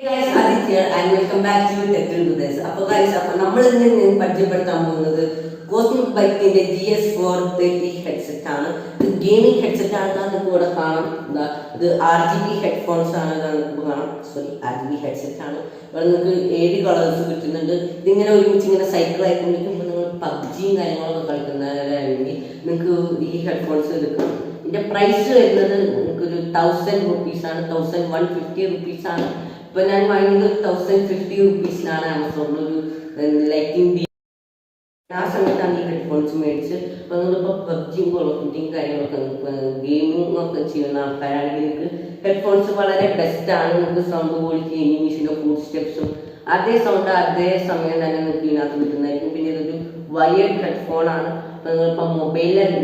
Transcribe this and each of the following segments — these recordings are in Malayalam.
Hey guys, Adit here and welcome back to Tech to this. അപ്പോൾ guys, നമ്മൾ ഇന്ന് പരിചയപ്പെടുത്താൻ പോകുന്നത് കോസ്മിക് ബൈക്കിന്റെ GS430 ഹെഡ്സെറ്റ് ആണ്. ഇത് ഗെയിമിംഗ് ഹെഡ്സെറ്റ് ആണ്. നിങ്ങൾക്ക് ഇവിടെ കാണാം. ഇത് RGB ഹെഡ്ഫോൺസ് ആണ്. നിങ്ങൾക്ക് കാണാം. RGB ഹെഡ്സെറ്റ് ആണ്. ഇവിടെ നിങ്ങൾക്ക് 7 കളേഴ്സ് കിട്ടുന്നുണ്ട്. ഇതിങ്ങനെ ഒരുമിച്ച് ഇങ്ങനെ സൈക്കിൾ ആയിക്കൊണ്ടിരിക്കുമ്പോൾ നിങ്ങൾ പബ്ജിയും കാര്യങ്ങളൊക്കെ കളിക്കുന്നതിനായി നിങ്ങൾക്ക് ഈ ഹെഡ്ഫോൺസ് എടുക്കാം. ഇതിന്റെ പ്രൈസ് വരുന്നത് നിങ്ങൾക്കൊരു 1000 റുപ്പീസ് ആണ്. 1150 റുപ്പീസ് ആണ്. ഇപ്പൊ ഞാൻ വാങ്ങിയത് 1050 റുപ്പീസിനാണ് ആമസോണിൽ ഒരു ലൈറ്റിംഗ് ആ സമയത്താണ് ഈ ഹെഡ്ഫോൺസ് മേടിച്ച്. അപ്പൊ നിങ്ങളിപ്പോ പബ്ജിയും കോളോഫിറ്റിയും കാര്യങ്ങളൊക്കെ ഗെയിമിംഗ് ഒക്കെ ചെയ്യുന്ന ആൾക്കാരാണെങ്കിൽ നിങ്ങൾക്ക് ഹെഡ്ഫോൺസ് വളരെ ബെസ്റ്റ് ആണ്. നിങ്ങൾക്ക് സൗണ്ട് ക്വാളിറ്റി ഇംഗ്ലീഷിന്റെ ഫുഡ് സ്റ്റെപ്സും അതേ സൗണ്ട് അതേ സമയം തന്നെ നിങ്ങൾക്ക് ഇതിനകത്ത് കിട്ടുന്നതായിരിക്കും. പിന്നെ ഇതൊരു വയേർഡ് ഹെഡ്ഫോൺ ആണ്. അപ്പൊ നിങ്ങളിപ്പോ മൊബൈലിലല്ല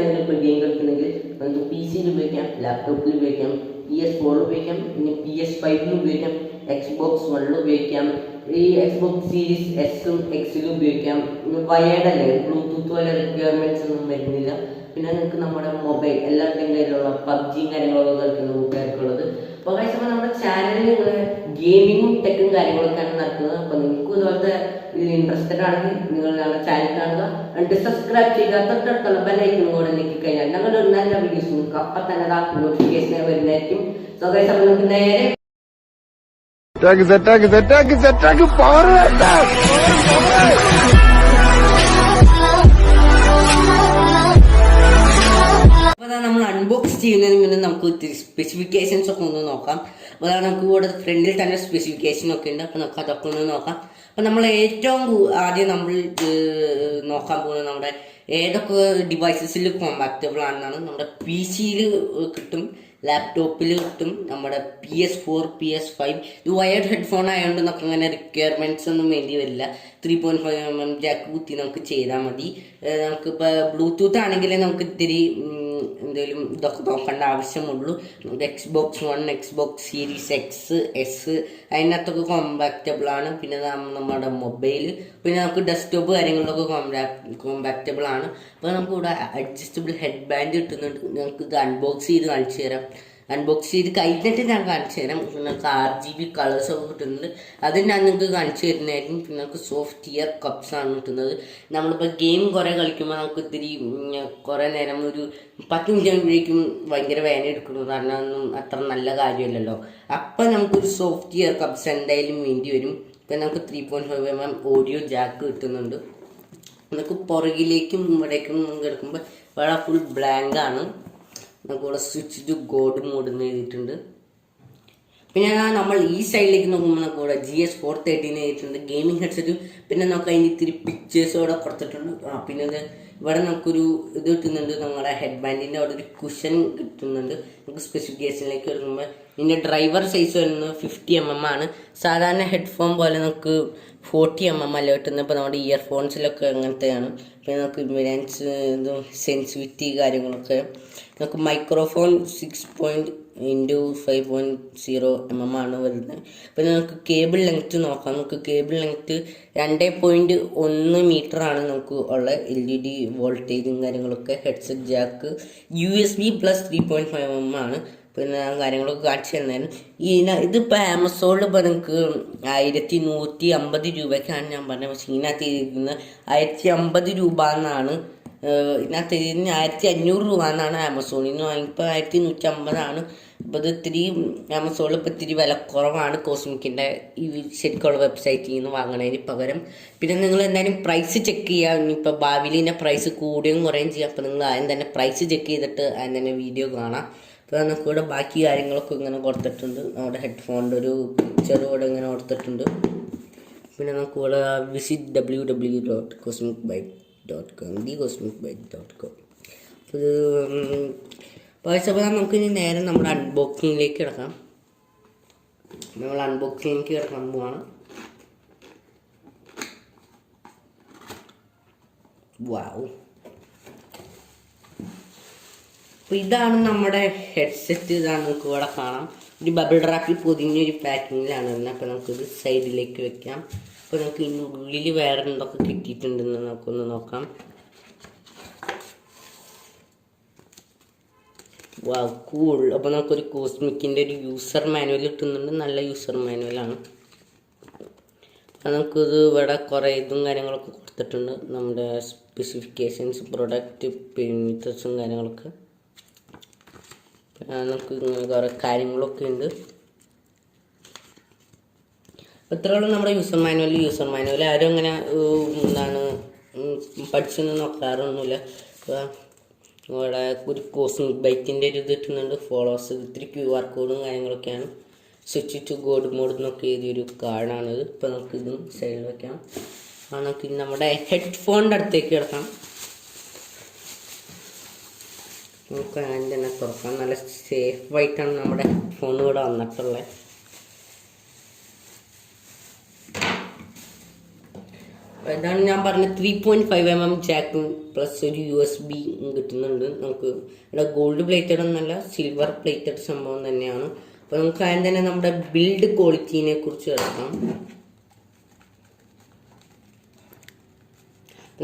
നിങ്ങളിപ്പോ ഗെയിം കളിക്കുന്നെങ്കിൽ നിങ്ങൾക്ക് PC-യിൽ ഉപയോഗിക്കാം, ലാപ്ടോപ്പിൽ ഉപയോഗിക്കാം, PS4 ഉപയോഗിക്കാം, പിന്നെ PS5 ഉപയോഗിക്കാം, Xbox One ഉപയോഗിക്കാം, ഈ Xbox Series S-ഉം X-ലും ഉപയോഗിക്കാം. വയേർഡ് അല്ലേ, ബ്ലൂടൂത്ത് പോലെ റിക്വയർമെന്റ്സ് ഒന്നും വരുന്നില്ല. പിന്നെ നിങ്ങൾക്ക് നമ്മുടെ മൊബൈൽ എല്ലാവരുടെയും കയ്യിലുള്ള പബ്ജിയും കാര്യങ്ങളൊക്കെ കളിക്കുന്ന കൂട്ടുകാർക്കുള്ളത്. അപ്പോൾ കഴിച്ചപ്പോൾ നമ്മുടെ ചാനലിൽ നിങ്ങൾ ഗെയിമിങ്ങും ടെക്കും കാര്യങ്ങളൊക്കെയാണ് നടക്കുന്നത്. അപ്പോൾ നിങ്ങൾക്ക് ഇതുപോലത്തെ ഇതിൽ ഇൻട്രസ്റ്റഡ് ആണെങ്കിൽ നിങ്ങൾ ഞങ്ങളുടെ ചാനൽ കാണുക, എന്നിട്ട് സബ്സ്ക്രൈബ് ചെയ്യുക. തൊട്ടടുത്തുള്ള ബെല്ലൈക്കൺ കൂടെ ഞെക്കി കഴിഞ്ഞാൽ ഞങ്ങളുടെ ഒരു നല്ല വീഡിയോസ് നിങ്ങൾക്ക് അപ്പം തന്നെ നോട്ടിഫിക്കേഷൻ വരുന്നതായിരിക്കും. സോ ഗൈസ്, അപ്പോൾ നമുക്ക് നേരെ നമ്മൾ അൺബോക്സ് ചെയ്യുന്നതിന് മുന്നേ നമുക്ക് സ്പെസിഫിക്കേഷൻസ് ഒക്കെ ഒന്ന് നോക്കാം. അപ്പോൾ നമുക്ക് ഇവിടെ ഫ്രണ്ടിൽ തന്നെ സ്പെസിഫിക്കേഷൻ ഒക്കെ ഉണ്ട്. അപ്പോൾ നമുക്ക് അതൊക്കെ ഒന്ന് നോക്കാം. അപ്പം നമ്മൾ ഏറ്റവും ആദ്യം നമ്മൾ നോക്കാൻ പോകുന്നത് നമ്മുടെ ഏതൊക്കെ ഡിവൈസസിൽ കോമ്പാക്റ്റബിൾ ആണെന്നാണ്. നമ്മുടെ PC-യിൽ കിട്ടും, ലാപ്ടോപ്പിൽ കിട്ടും, നമ്മുടെ PS4 PS5. ഇത് വയേർഡ് ഹെഡ്ഫോൺ ആയതുകൊണ്ട് നമുക്ക് അങ്ങനെ റിക്വയർമെൻറ്റ്സ് ഒന്നും വേണ്ടി വരില്ല. 3.5mm ജാക്ക് കുത്തി നമുക്ക് ചെയ്താൽ മതി. നമുക്കിപ്പോൾ ബ്ലൂടൂത്ത് ആണെങ്കിൽ നമുക്ക് ഇത്തിരി എന്തെങ്കിലും ഇതൊക്കെ നോക്കേണ്ട ആവശ്യമുള്ളൂ. നമുക്ക് Xbox One, Xbox Series X, S അതിനകത്തൊക്കെ കോമ്പാക്റ്റബിൾ ആണ്. പിന്നെ നമ്മുടെ മൊബൈൽ, പിന്നെ നമുക്ക് ഡെസ്ക്ടോപ്പ് കാര്യങ്ങളിലൊക്കെ കോമ്പാക്റ്റബിൾ ആണ്. അപ്പോൾ നമുക്ക് ഇവിടെ അഡ്ജസ്റ്റബിൾ ഹെഡ് ബാൻഡ് കിട്ടുന്നുണ്ട്. നമുക്ക് ഇത് അൺബോക്സ് ചെയ്ത് കാണിച്ചു തരാം. അൺബോക്സ് ചെയ്ത് കഴിഞ്ഞിട്ട് ഞാൻ കാണിച്ചു തരാം. നിങ്ങൾക്ക് RGB കളേഴ്സൊക്കെ കിട്ടുന്നുണ്ട്. അത് ഞാൻ നിങ്ങൾക്ക് കാണിച്ചു തരുന്നതായിരിക്കും. പിന്നെ നമുക്ക് സോഫ്റ്റ് ഇയർ കപ്സ് ആണ് കിട്ടുന്നത്. നമ്മളിപ്പോൾ ഗെയിം കുറേ കളിക്കുമ്പോൾ നമുക്ക് ഇത്തിരി കുറേ നേരം ഒരു 10 മിനിറ്റ് കഴിയുമ്പോഴേക്കും ഭയങ്കര വേദന എടുക്കുന്നു. കാരണം ഒന്നും അത്ര നല്ല കാര്യമല്ലല്ലോ. അപ്പം നമുക്കൊരു സോഫ്റ്റ് ഇയർ കപ്സ് എന്തായാലും വേണ്ടി വരും. ഇപ്പം നമുക്ക് 3.5mm ഓഡിയോ ജാക്ക് കിട്ടുന്നുണ്ട്. നമുക്ക് പുറകിലേക്കും ഇവിടേക്കും കിടക്കുമ്പോൾ വളരെ ഫുൾ ബ്ലാങ്ക് ആണ്. നമുക്കിവിടെ സ്വിച്ച് ടു ഗോഡ് മോഡ് എന്ന് എഴുതിയിട്ടുണ്ട്. പിന്നെ നമ്മൾ ഈ സൈഡിലേക്ക് നോക്കുമ്പോൾ നമുക്ക് ഇവിടെ GS430 എഴുതിയിട്ടുണ്ട്, ഗെയിമിംഗ് ഹെഡ്സെറ്റും. പിന്നെ നമുക്ക് അതിൻ്റെ ഇത്തിരി പിക്ചേഴ്സോടെ കൊടുത്തിട്ടുണ്ട്. പിന്നെ ഇവിടെ നമുക്കൊരു ഇത് കിട്ടുന്നുണ്ട്, നമ്മുടെ ഹെഡ് ബാൻഡിൻ്റെ അവിടെ ഒരു കുഷൻ കിട്ടുന്നുണ്ട്. നമുക്ക് സ്പെസിഫിക്കേഷനിലേക്ക് വരുമ്പോൾ ഇതിൻ്റെ ഡ്രൈവർ സൈസ് വരുന്നത് 50mm ആണ്. സാധാരണ ഹെഡ്ഫോൺ പോലെ നമുക്ക് 40mm അല്ല കിട്ടുന്നത്. ഇപ്പോൾ നമ്മുടെ ഇയർഫോൺസിലൊക്കെ അങ്ങനത്തെയാണ്. പിന്നെ നമുക്ക് ഇമ്പിഡൻസ് സെൻസിറ്റിവിറ്റി കാര്യങ്ങളൊക്കെ. നമുക്ക് മൈക്രോഫോൺ 6.x5.0mm ആണ് വരുന്നത്. പിന്നെ നമുക്ക് കേബിൾ ലെങ്ത്ത് നോക്കാം. നമുക്ക് കേബിൾ ലെങ്ത്ത് 2.1 മീറ്റർ ആണ് നമുക്ക് ഉള്ള. LED വോൾട്ടേജും കാര്യങ്ങളൊക്കെ. Headset Jack USB plus 3.5mm ആണ്. പിന്നെ കാര്യങ്ങളൊക്കെ കാണിച്ചു തരുന്നതിന് ഇതിപ്പോൾ ആമസോണിൽ ഇപ്പോൾ നിങ്ങൾക്ക് 1150 രൂപയ്ക്കാണ് ഞാൻ പറഞ്ഞത്. പക്ഷേ ഇതിനകത്ത് ഇരിക്കുന്നത് 1050 രൂപ എന്നാണ്. ഇതിനകത്ത് 1500 രൂപ എന്നാണ് ആമസോണിൽ നിന്ന് വാങ്ങിയപ്പോൾ 1150 അപ്പോൾ ഇത് ഇത്തിരി ആമസോണിൽ ഇപ്പോൾ ഇത്തിരി വില കുറവാണ് കോസ്മിക്കിൻ്റെ ഈ ശരിക്കുള്ള വെബ്സൈറ്റിൽ നിന്ന് വാങ്ങണതിന് പകരം. പിന്നെ നിങ്ങൾ എന്തായാലും പ്രൈസ് ചെക്ക് ചെയ്യുക. ഇനിയിപ്പോൾ ഭാവിയിൽ ഇതിൻ്റെ പ്രൈസ് കൂടുകയും കുറയുകയും ചെയ്യാം. അപ്പോൾ നിങ്ങൾ ആദ്യം തന്നെ പ്രൈസ് ചെക്ക് ചെയ്തിട്ട് ആദ്യം തന്നെ വീഡിയോ കാണാം. അപ്പോൾ നമുക്ക് ഇവിടെ ബാക്കി കാര്യങ്ങളൊക്കെ ഇങ്ങനെ കൊടുത്തിട്ടുണ്ട്. നമ്മുടെ ഹെഡ്ഫോണിൻ്റെ ഒരു പിക്ചർ കൂടെ ഇങ്ങനെ കൊടുത്തിട്ടുണ്ട്. പിന്നെ നമുക്ക് ഇവിടെ വിസിറ്റ് www.cosmicbike.com thecosmicbike.com. അപ്പോൾ ഇത് വായിച്ചപ്പോൾ നമുക്ക് ഇനി നേരെ നമ്മുടെ അൺബോക്സിങ്ങിലേക്ക് കിടക്കാം. നമ്മൾ അൺബോക്സിങ്ങിലേക്ക് കിടക്കാൻ പോവാണ്. വാവ്, അപ്പോൾ ഇതാണ് നമ്മുടെ ഹെഡ്സെറ്റ്. ഇതാണ് നമുക്ക് ഇവിടെ കാണാം. ഒരു ബബിൾ റാപ്പിൽ പൊതിഞ്ഞൊരു പാക്കിങ്ങിലാണ് വരുന്നത്. അപ്പോൾ നമുക്കിത് സൈഡിലേക്ക് വെക്കാം. അപ്പോൾ നമുക്ക് ഇതിൻ്റെ ഉള്ളിൽ വേറെ എന്തൊക്കെ കിട്ടിയിട്ടുണ്ടെന്ന് നമുക്കൊന്ന് നോക്കാം. വാ കൂൾ. അപ്പോൾ നമുക്കൊരു കോസ്മിക്കിൻ്റെ ഒരു യൂസർ മാനുവൽ കിട്ടുന്നുണ്ട്. നല്ല യൂസർ മാനുവലാണ്. നമുക്കിത് ഇവിടെ കുറേ ഇതും കാര്യങ്ങളൊക്കെ കൊടുത്തിട്ടുണ്ട്. നമ്മുടെ സ്പെസിഫിക്കേഷൻസ്, പ്രൊഡക്റ്റ്, പെരിമീറ്റേഴ്സും കാര്യങ്ങളൊക്കെ. നമുക്ക് ഇങ്ങനെ കുറേ കാര്യങ്ങളൊക്കെ ഉണ്ട്. ഇത്രയുള്ള നമ്മുടെ യൂസർ മാനുവൽ ആരും അങ്ങനെ പഠിച്ചൊന്നും നോക്കാറൊന്നുമില്ല. ഇവിടെ ഒരു കോസ്മിക് ബൈക്കിൻ്റെ ഒരു ഇത് കിട്ടുന്നുണ്ട്. ഫോളോവേഴ്സ്, ഇത്തിരി QR കോഡും കാര്യങ്ങളൊക്കെയാണ്. സ്വിച്ച് ടു ഗോഡ് മോഡ് എന്നൊക്കെ എഴുതിയൊരു കാർഡാണിത്. ഇപ്പോൾ നമുക്ക് ഇതും സൈഡിൽ വെക്കാം. നമുക്ക് നമ്മുടെ ഹെഡ്ഫോണിൻ്റെ അടുത്തേക്ക് കിടക്കാം. നമുക്ക് അങ്ങനെ തന്നെ തുറക്കാം. നല്ല സേഫായിട്ടാണ് നമ്മുടെ ഹെഡ്ഫോൺ ഇവിടെ വന്നിട്ടുള്ളത്. ഇതാണ് ഞാൻ പറഞ്ഞ 3.5mm ജാക്കും പ്ലസ് ഒരു USB കിട്ടുന്നുണ്ട്. നമുക്ക് ഇവിടെ ഗോൾഡ് പ്ലേറ്റഡ് ഒന്നല്ല, സിൽവർ പ്ലേറ്റഡ് സംഭവം തന്നെയാണ്. അപ്പോൾ നമുക്ക് ആദ്യം തന്നെ നമ്മുടെ ബിൽഡ് ക്വാളിറ്റീനെ കുറിച്ച് കിടക്കാം.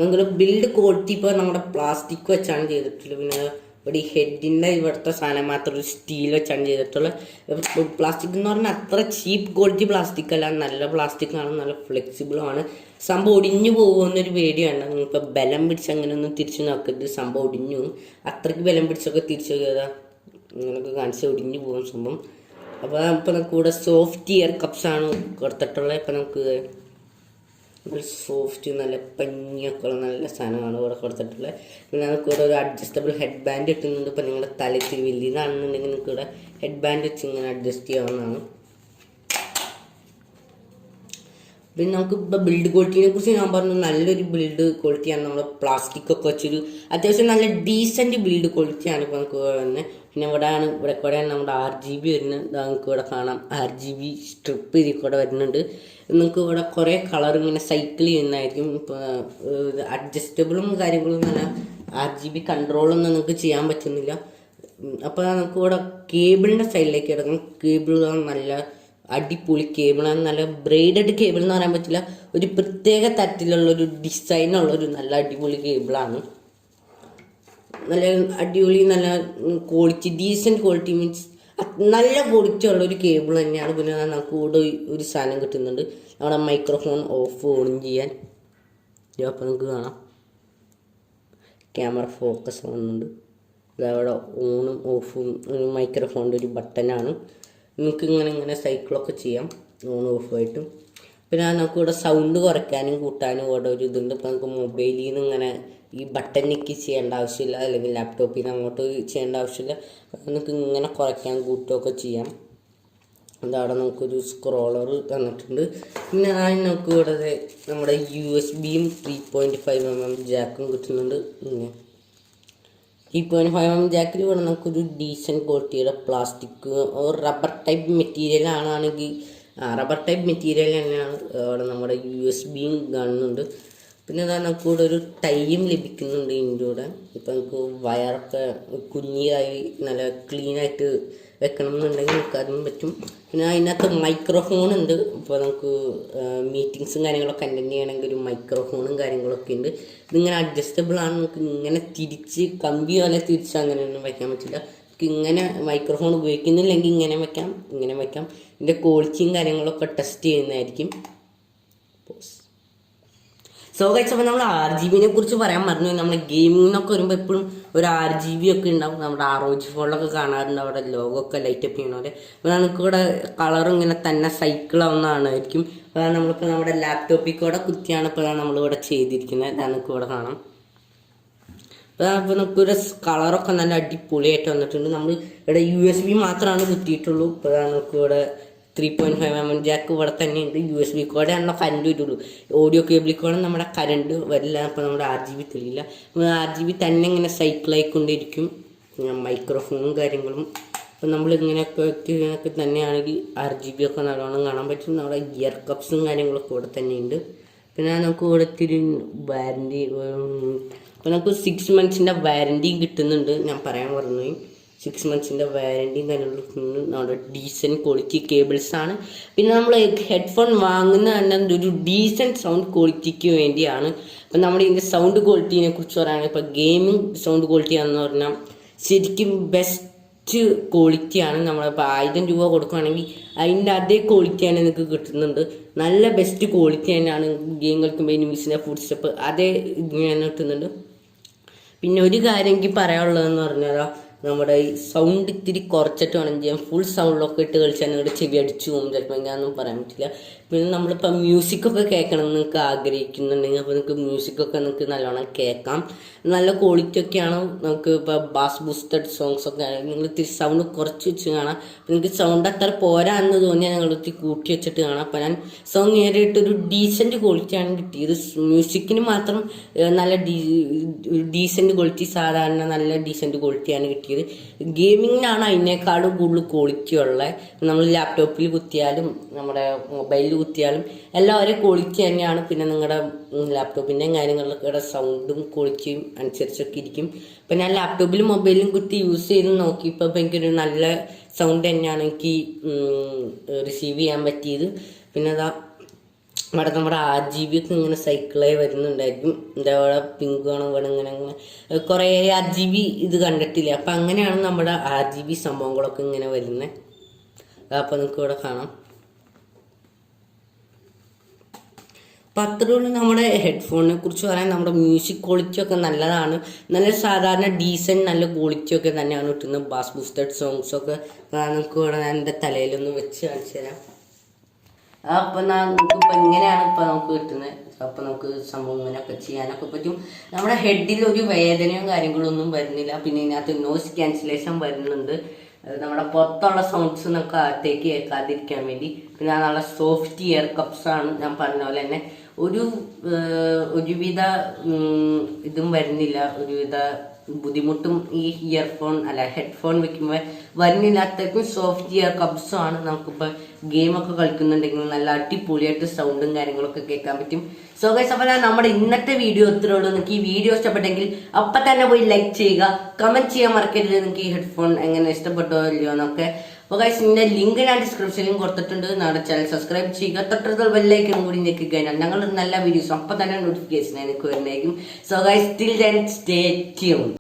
നമുക്ക് ബിൽഡ് ക്വാളിറ്റി ഇപ്പോൾ നമ്മുടെ പ്ലാസ്റ്റിക് വെച്ചാണ് ചെയ്തിട്ടുള്ളത്. പിന്നെ ഇവിടെ ഈ ഹെഡിൻ്റെ ഇവിടുത്തെ സാധനം മാത്രം ഒരു സ്റ്റീൽ വെച്ചാണ് ചെയ്തിട്ടുള്ളത്. പ്ലാസ്റ്റിക് എന്ന് പറഞ്ഞാൽ അത്ര ചീപ്പ് ക്വാളിറ്റി പ്ലാസ്റ്റിക് അല്ല, നല്ല പ്ലാസ്റ്റിക്കാണ്, നല്ല ഫ്ലെക്സിബിളാണ്. സംഭവം ഒടിഞ്ഞു പോകുമെന്നൊരു പേടിയാണ്. നിങ്ങളിപ്പോൾ ബലം പിടിച്ച് അങ്ങനെ ഒന്നും തിരിച്ചു നോക്കരുത്, സംഭവം ഒടിഞ്ഞു. അത്രയ്ക്ക് ബലം പിടിച്ചൊക്കെ തിരിച്ചു നോക്കിയതാ ഇങ്ങനെയൊക്കെ കാണിച്ച് ഒടിഞ്ഞു പോകും സംഭവം. അപ്പോൾ ഇപ്പോൾ നമുക്ക് ഇവിടെ സോഫ്റ്റ് ഇയർ കപ്സാണ് കൊടുത്തിട്ടുള്ളത്. ഇപ്പോൾ നമുക്ക് നല്ല സോഫ്റ്റ്, നല്ല പഞ്ഞിയൊക്കെ ഉള്ള നല്ല സാധനമാണ് ഇവിടെ കൊടുത്തിട്ടുള്ളത്. പിന്നെ നമുക്ക് ഇവിടെ ഒരു അഡ്ജസ്റ്റബിൾ ഹെഡ് ബാൻഡ് കിട്ടുന്നുണ്ട്. ഇപ്പോൾ നിങ്ങളുടെ തലത്തിൽ വലിയതാണെന്നുണ്ടെങ്കിൽ നിങ്ങൾക്ക് ഇവിടെ ഹെഡ് ബാൻഡ് വെച്ച് ഇങ്ങനെ അഡ്ജസ്റ്റ് ചെയ്യാവുന്നതാണ്. പിന്നെ നമുക്ക് ഇപ്പോൾ ബിൽഡ് ക്വാളിറ്റിനെ കുറിച്ച് ഞാൻ പറഞ്ഞു, നല്ലൊരു ബിൽഡ് ക്വാളിറ്റിയാണ്. നമ്മൾ പ്ലാസ്റ്റിക് ഒക്കെ വെച്ചൊരു അത്യാവശ്യം നല്ല ഡീസൻറ്റ് ബിൽഡ് ക്വാളിറ്റിയാണ് ഇപ്പോൾ നമുക്ക് തന്നെ. പിന്നെ ഇവിടെ കൂടെയാണ് നമ്മുടെ RGB വരുന്നത്. നമുക്ക് ഇവിടെ കാണാം, RGB സ്ട്രിപ്പ് ഇതിൽ കൂടെ വരുന്നുണ്ട്. നിങ്ങൾക്ക് ഇവിടെ കുറേ കളർ ഇങ്ങനെ സൈക്കിൾ ചെയ്യുന്നതായിരിക്കും. ഇപ്പോൾ അഡ്ജസ്റ്റബിളും കാര്യങ്ങളും നല്ല RGB കൺട്രോളൊന്നും നിങ്ങൾക്ക് ചെയ്യാൻ പറ്റുന്നില്ല. അപ്പോൾ നമുക്ക് ഇവിടെ കേബിളിൻ്റെ സൈഡിലേക്ക് കിടക്കണം. കേബിൾ നല്ല അടിപൊളി കേബിളാണ്. നല്ല ബ്രൈഡഡ് കേബിൾ എന്ന് പറയാൻ പറ്റില്ല, ഒരു പ്രത്യേക തരത്തിലുള്ളൊരു ഡിസൈനുള്ളൊരു നല്ല അടിപൊളി കേബിളാണ്. നല്ല അടിപൊളി, നല്ല ക്വാളിറ്റി, ഡീസൻറ്റ് ക്വാളിറ്റി മീൻസ് നല്ല ക്വാളിറ്റി ഉള്ളൊരു കേബിൾ തന്നെയാണ്. പിന്നെ നമുക്ക് കൂടെ ഒരു സാധനം കിട്ടുന്നുണ്ട്, നമ്മുടെ മൈക്രോഫോൺ ഓഫ് ഓൺ ചെയ്യാൻ. അപ്പോൾ നമുക്ക് കാണാം ക്യാമറ ഫോക്കസ് ആവുന്നുണ്ട്. ഇതവിടെ ഓണും ഓഫും ഒരു മൈക്രോഫോണിൻ്റെ ഒരു ബട്ടനാണ്. നിങ്ങൾക്ക് ഇങ്ങനെ സൈക്കിളൊക്കെ ചെയ്യാം ഓൺ ഓഫായിട്ടും. പിന്നെ നമുക്ക് ഇവിടെ സൗണ്ട് കുറയ്ക്കാനും കൂട്ടാനും ഇവിടെ ഒരു ഇതുണ്ട്. ഇപ്പോൾ നമുക്ക് മൊബൈലിൽ നിന്ന് ഇങ്ങനെ ഈ ബട്ടൺ ഞെക്കി ചെയ്യേണ്ട ആവശ്യമില്ല, അല്ലെങ്കിൽ ലാപ്ടോപ്പിൽ നിന്ന് അങ്ങോട്ട് ചെയ്യേണ്ട ആവശ്യമില്ല. നമുക്ക് ഇങ്ങനെ കുറയ്ക്കാൻ കൂട്ടുകയൊക്കെ ചെയ്യാം. അതവിടെ നമുക്കൊരു സ്ക്രോളർ തന്നിട്ടുണ്ട്. പിന്നെ നമുക്ക് ഇവിടെ നമ്മുടെ USB-യും 3.5mm ജാക്കും കിട്ടുന്നുണ്ട്. 3.5mm ജാക്കിൽ ഇവിടെ നമുക്കൊരു ഡീസൻറ്റ് ക്വാളിറ്റിയുടെ പ്ലാസ്റ്റിക് റബ്ബർ ടൈപ്പ് മെറ്റീരിയൽ ആണെങ്കിൽ റബ്ബർ ടൈപ്പ് മെറ്റീരിയൽ തന്നെയാണ് അവിടെ നമ്മുടെ USB-യും കാണുന്നുണ്ട്. പിന്നെ അതാണ് നമുക്ക് ഇവിടെ ഒരു ടൈയും ലഭിക്കുന്നുണ്ട് ഇതിൻ്റെ കൂടെ. ഇപ്പം നമുക്ക് വയറൊക്കെ കുഞ്ഞിയായി നല്ല ക്ലീനായിട്ട് വെക്കണം എന്നുണ്ടെങ്കിൽ നമുക്ക് അതും പറ്റും. പിന്നെ അതിനകത്ത് മൈക്രോഫോൺ ഉണ്ട്. ഇപ്പോൾ നമുക്ക് മീറ്റിങ്സും കാര്യങ്ങളൊക്കെ അറ്റൻഡ് ചെയ്യണമെങ്കിൽ ഒരു മൈക്രോഫോണും കാര്യങ്ങളൊക്കെ ഉണ്ട്. ഇതിങ്ങനെ അഡ്ജസ്റ്റബിൾ ആണ്. നമുക്ക് ഇങ്ങനെ തിരിച്ച് കമ്പി പോലെ തിരിച്ച് അങ്ങനെയൊന്നും വയ്ക്കാൻ പറ്റില്ല. നമുക്ക് ഇങ്ങനെ മൈക്രോഫോൺ ഉപയോഗിക്കുന്നില്ലെങ്കിൽ ഇങ്ങനെ വയ്ക്കാം. ഇതിൻ്റെ ക്വാളിറ്റിയും കാര്യങ്ങളൊക്കെ ടെസ്റ്റ് ചെയ്യുന്നതായിരിക്കും. സോ ഗൈസ്, അപ്പോൾ നമ്മൾ RGBനെ കുറിച്ച് പറയാൻ പറഞ്ഞു. നമ്മൾ ഗെയിമിങ്ങിനൊക്കെ വരുമ്പോൾ എപ്പോഴും ഒരു RGB ഒക്കെ ഉണ്ടാവും. നമ്മുടെ ROG ഫോണിലൊക്കെ കാണാറുണ്ട്, അവിടെ ലോഗൊക്കെ ലൈറ്റപ്പ് ചെയ്യുന്ന പോലെ. അപ്പോൾ നമുക്ക് ഇവിടെ കളറും ഇങ്ങനെ തന്നെ സൈക്കിൾ ആവുന്നതാണായിരിക്കും. അതാണ് നമ്മളിപ്പോൾ നമ്മുടെ ലാപ്ടോപ്പിൽ കൂടെ കുത്തിയാണ് ഇപ്പോൾ നമ്മളിവിടെ ചെയ്തിരിക്കുന്നത്. നമുക്ക് ഇവിടെ കാണാം. അപ്പോൾ നമുക്കൊരു കളറൊക്കെ നല്ല അടിപൊളിയായിട്ട് വന്നിട്ടുണ്ട്. നമ്മൾ ഇവിടെ USB മാത്രമാണ് കുത്തിയിട്ടുള്ളൂ. ഇപ്പോൾ നമുക്ക് ഇവിടെ 3.5mm ജാക്ക് ഇവിടെ തന്നെ ഉണ്ട്. USB കോഡാണല്ലോ കറണ്ട് വരുള്ളൂ. ഓഡിയോ കേബിളിൽ കൂടെ നമ്മുടെ കറണ്ട് വരില്ല. അപ്പോൾ നമ്മുടെ RGB തെളിയില്ല. RGB തന്നെ ഇങ്ങനെ സൈക്കിളായിക്കൊണ്ടിരിക്കും. മൈക്രോഫോണും കാര്യങ്ങളും അപ്പോൾ നമ്മളിങ്ങനെയൊക്കെ തന്നെയാണെങ്കിൽ RGB ഒക്കെ നല്ലോണം കാണാൻ പറ്റും. നമ്മുടെ ഇയർ കപ്സും കാര്യങ്ങളൊക്കെ ഇവിടെ തന്നെയുണ്ട്. പിന്നെ നമുക്ക് ഇവിടെ ഇത്തിരി വാറൻറ്റി, അപ്പോൾ നമുക്ക് 6 months വാറൻറ്റിയും കിട്ടുന്നുണ്ട്. ഞാൻ പറയാൻ പറഞ്ഞു, 6 months വാറൻറ്റിയും കാര്യങ്ങളും നമ്മുടെ ഡീസൻറ്റ് ക്വാളിറ്റി കേബിൾസാണ്. പിന്നെ നമ്മൾ ഹെഡ്ഫോൺ വാങ്ങുന്ന തന്നെ ഒരു ഡീസൻറ്റ് സൗണ്ട് ക്വാളിറ്റിക്ക് വേണ്ടിയാണ്. അപ്പം നമ്മുടെ ഇതിൻ്റെ സൗണ്ട് ക്വാളിറ്റിനെ കുറിച്ച് പറയുകയാണെങ്കിൽ ഇപ്പോൾ ഗെയിമിംഗ് സൗണ്ട് ക്വാളിറ്റി ആണെന്ന് പറഞ്ഞാൽ ശരിക്കും ബെസ്റ്റ് ബെസ്റ്റ് ക്വാളിറ്റിയാണ്. നമ്മളിപ്പോൾ 1000 രൂപ കൊടുക്കുകയാണെങ്കിൽ അതിൻ്റെ അതേ ക്വാളിറ്റിയാണ് നിങ്ങൾക്ക് കിട്ടുന്നുണ്ട്. നല്ല ബെസ്റ്റ് ക്വാളിറ്റി തന്നെയാണ് ഗെയിം കളിക്കുമ്പോൾ എനിമീസിൻ്റെ ഫുഡ് സ്റ്റെപ്പ് അതേ ഇങ്ങനെ കിട്ടുന്നുണ്ട്. പിന്നെ ഒരു കാര്യം എനിക്ക് പറയാനുള്ളതെന്ന് പറഞ്ഞാൽ നമ്മുടെ ഈ സൗണ്ട് ഇത്തിരി കുറച്ചിട്ട് വേണം ചെയ്യാൻ. ഫുൾ സൗണ്ടിലൊക്കെ ഇട്ട് കളിച്ചാൽ നിങ്ങളുടെ ചെവി അടിച്ചു പോകും ചിലപ്പോൾ, ഞാനൊന്നും പറയാൻ പറ്റില്ല. പിന്നെ നമ്മളിപ്പോൾ മ്യൂസിക്കൊക്കെ കേൾക്കണം എന്ന് നിങ്ങൾക്ക് ആഗ്രഹിക്കുന്നുണ്ടെങ്കിൽ അപ്പോൾ നിങ്ങൾക്ക് മ്യൂസിക്കൊക്കെ നിങ്ങൾക്ക് നല്ലോണം കേൾക്കാം. നല്ല ക്വാളിറ്റി ഒക്കെയാണ്. നമുക്ക് ഇപ്പോൾ ബാസ് ബൂസ്റ്റഡ് സോങ്സ് ഒക്കെ നിങ്ങൾ ഇത്തിരി സൗണ്ട് കുറച്ച് വെച്ച് കാണാം. അപ്പോൾ നിങ്ങൾക്ക് സൗണ്ട് അത്ര പോരാ എന്ന് തോന്നിയാൽ നിങ്ങൾ ഇത്തിരി കൂട്ടി വെച്ചിട്ട് കാണാം. അപ്പോൾ ഞാൻ സോങ് ഏറിയിട്ടൊരു ഡീസൻറ്റ് ക്വാളിറ്റിയാണ് കിട്ടിയത്. മ്യൂസിക്കിന് മാത്രം നല്ല ഡീസൻറ്റ് ക്വാളിറ്റി, സാധാരണ നല്ല ഡീസൻറ്റ് ക്വാളിറ്റിയാണ് കിട്ടിയത്. ഗെയിമിങ്ങിനാണ് അതിനേക്കാളും കൂടുതൽ ക്വാളിറ്റി ഉള്ളത്. നമ്മൾ ലാപ്ടോപ്പിൽ കുത്തിയാലും നമ്മുടെ മൊബൈലിൽ കുത്തിയാലും എല്ലാം ഒരേ ക്വാളിറ്റി തന്നെയാണ്. പിന്നെ നിങ്ങളുടെ ലാപ്ടോപ്പിൻ്റെയും കാര്യങ്ങളിലൊക്കെ സൗണ്ടും ക്വാളിറ്റിയും അനുസരിച്ചൊക്കെ ഇരിക്കും. ഇപ്പം ഞാൻ ലാപ്ടോപ്പിലും മൊബൈലിലും കുത്തി യൂസ് ചെയ്ത് നോക്കിയപ്പോൾ എനിക്കൊരു നല്ല സൗണ്ട് തന്നെയാണ് എനിക്ക് റിസീവ് ചെയ്യാൻ പറ്റിയത്. പിന്നെ അതാ അവിടെ നമ്മുടെ RGB ഒക്കെ ഇങ്ങനെ സൈക്കിളായി വരുന്നുണ്ടായിരിക്കും. എന്താ അവിടെ പിങ്ക് വേണം ഇവിടെ ഇങ്ങനെ കുറേ RGB ഇത് കണ്ടിട്ടില്ല. അപ്പം അങ്ങനെയാണ് നമ്മുടെ RGB സംഭവങ്ങളൊക്കെ ഇങ്ങനെ വരുന്നത്. അപ്പോൾ നിങ്ങൾക്ക് ഇവിടെ കാണാം. അപ്പം അത്രയുള്ള നമ്മുടെ ഹെഡ്ഫോണിനെ കുറിച്ച് പറയാൻ നമ്മുടെ മ്യൂസിക് ക്വാളിറ്റി ഒക്കെ നല്ലതാണ്. നല്ല സാധാരണ ഡീസൻറ്റ് നല്ല ക്വാളിറ്റി ഒക്കെ തന്നെയാണ് കിട്ടുന്നത്. ബാസ് ബൂസ്റ്റഡ് സോങ്സ് ഒക്കെ നിങ്ങൾക്ക് ഇവിടെ ഞാൻ എൻ്റെ തലയിലൊന്ന് വെച്ച് കാണിച്ചു തരാം. അപ്പം നമുക്കിപ്പോൾ ഇങ്ങനെയാണ് ഇപ്പോൾ നമുക്ക് കിട്ടുന്നത്. അപ്പോൾ നമുക്ക് സംഭവം ഇങ്ങനെയൊക്കെ ചെയ്യാനൊക്കെ പറ്റും. നമ്മുടെ ഹെഡിൽ ഒരു വേദനയും കാര്യങ്ങളൊന്നും വരുന്നില്ല. പിന്നെ ഇതിനകത്ത് നോയ്സ് ക്യാൻസലേഷൻ വരുന്നുണ്ട്. നമ്മുടെ പുറത്തുള്ള സൗണ്ട്സ് നമുക്ക് അകത്തേക്ക് കേൾക്കാതിരിക്കാൻ വേണ്ടി. പിന്നെ നല്ല സോഫ്റ്റ് ഇയർ കപ്സ് ആണ്. ഞാൻ പറഞ്ഞ പോലെ തന്നെ ഒരുവിധ ഇതും വരുന്നില്ല, ഒരുവിധ ബുദ്ധിമുട്ടും ഈ ഹെഡ്ഫോൺ വെക്കുമ്പോൾ വരുന്നില്ല. അത്രയ്ക്കും സോഫ്റ്റ് ഇയർ കപ്സും ആണ്. നമുക്കിപ്പോൾ ഗെയിമൊക്കെ കളിക്കുന്നുണ്ടെങ്കിൽ നല്ല അടിപൊളിയായിട്ട് സൗണ്ടും കാര്യങ്ങളൊക്കെ കേൾക്കാൻ പറ്റും. സോ ഗൈസ്, അപ്പോൾ നമ്മുടെ ഇന്നത്തെ വീഡിയോ ഇത്രേ ഉള്ളൂ. നിങ്ങൾക്ക് ഈ വീഡിയോ ഇഷ്ടപ്പെട്ടെങ്കിൽ അപ്പം തന്നെ പോയി ലൈക്ക് ചെയ്യുക, കമൻറ്റ് ചെയ്യാൻ മറക്കരുത് നിങ്ങൾക്ക് ഈ ഹെഡ്ഫോൺ എങ്ങനെ ഇഷ്ടപ്പെട്ടോ ഇല്ലയോ എന്നൊക്കെ. അപ്പോൾ ഗൈസ്, ഇതിൻ്റെ ലിങ്ക് ഞാൻ ഡിസ്ക്രിപ്ഷനിലും കൊടുത്തിട്ടുണ്ട്. നമ്മുടെ ചാനൽ സബ്സ്ക്രൈബ് ചെയ്യുക, തൊട്ടടുത്തുള്ള ബെല്ലൈക്കൺ കൂടി ഞെക്കി കഴിഞ്ഞാൽ ഞങ്ങളുടെ നല്ല വീഡിയോസ് അപ്പം തന്നെ നോട്ടിഫിക്കേഷൻ എനിക്ക് വരുന്നതായിരിക്കും. So guys, till then stay tuned.